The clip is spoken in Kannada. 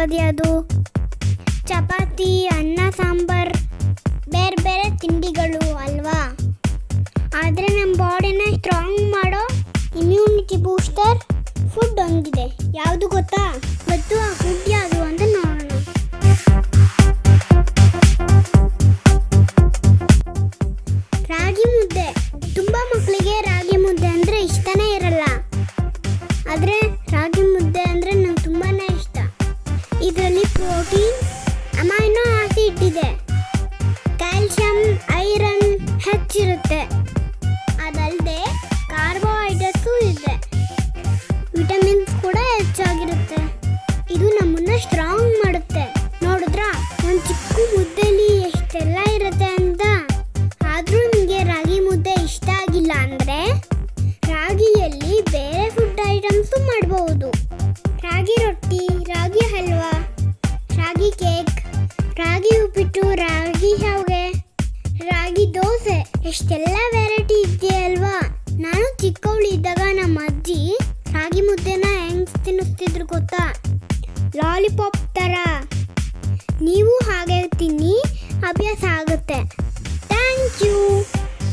ಆಗೋದು ಅದು ಚಪಾತಿ, ಅನ್ನ, ಸಾಂಬಾರ್, ಬೇರೆ ಬೇರೆ ತಿಂಡಿಗಳು ಅಲ್ವಾ. ಆದರೆ ನಮ್ಮ ಬಾಡಿನ ಸ್ಟ್ರಾಂಗ್ ಮಾಡೋ ಇಮ್ಯುನಿಟಿ ಬೂಸ್ಟರ್ ಫುಡ್ ಒಂದಿದೆ. ಯಾವುದು ಗೊತ್ತಾ? ಮತ್ತು ಆ ಫುಡ್ ಯಾವುದು ಅಂತ ನೋಡೋಣ. ರಾಗಿ ಮುದ್ದೆ. ತುಂಬ ಮಕ್ಕಳಿಗೆ ರಾಗಿ ಮುದ್ದೆ ಅಂದರೆ ಇಷ್ಟನೇ ಇರಲ್ಲ. ಆದರೆ ರಾಗಿ ಮುದ್ದೆ ಅಂದರೆ ನಂಗೆ ತುಂಬಾ ಇಷ್ಟ. ಇದರಲ್ಲಿ ಪ್ರೋಟೀನ್, ಅಮೈನೋ ಆಸಿಡ್ ಇದೆ, ಕ್ಯಾಲ್ಸಿಯಂ, ಐರನ್ ಹೆಚ್ಚಿರುತ್ತೆ. ಅದಲ್ಲದೆ ಕಾರ್ಬೋಹೈಡ್ರೇಟ್ಸು ಇದೆ, ವಿಟಮಿನ್ಸ್ ಕೂಡ ಹೆಚ್ಚಾಗಿರುತ್ತೆ. ಇದು ನಮ್ಮನ್ನು ಸ್ಟ್ರಾಂಗ್ ಮಾಡುತ್ತೆ. ನೋಡಿದ್ರಾ ಒಂದು ಚಿಕ್ಕ ಮುದ್ದೆಯಲ್ಲಿ ಎಷ್ಟೆಲ್ಲ ಇರುತ್ತೆ ಅಂತ. ಆದರೂ ನಿಮಗೆ ರಾಗಿ ಮುದ್ದೆ ಇಷ್ಟ ಆಗಿಲ್ಲ ಅಂದರೆ ರಾಗಿಯಲ್ಲಿ ಬೇರೆ ಫುಡ್ ಐಟಮ್ಸು ಮಾಡಬಹುದು. ರಾಗಿ ರೊಟ್ಟಿ, ರಾಗಿ ಹಲ್ವಾ, ರಾಗಿ ಕೇಕ್, ರಾಗಿ ಉಪ್ಪಿಟ್ಟು, ರಾಗಿ ಶಾವಿಗೆ, ರಾಗಿ ದೋಸೆ, ಎಷ್ಟೆಲ್ಲ ವೆರೈಟಿ ಇದೆಯಲ್ವಾ. ನಾನು ಚಿಕ್ಕವಳಿದ್ದಾಗ ನಮ್ಮ ಅಜ್ಜಿ ರಾಗಿ ಮುದ್ದೆನ ಹೆಂಗೆ ತಿನ್ನಿಸ್ತಿದ್ರು ಗೊತ್ತಾ? ಲಾಲಿಪಾಪ್ ಥರ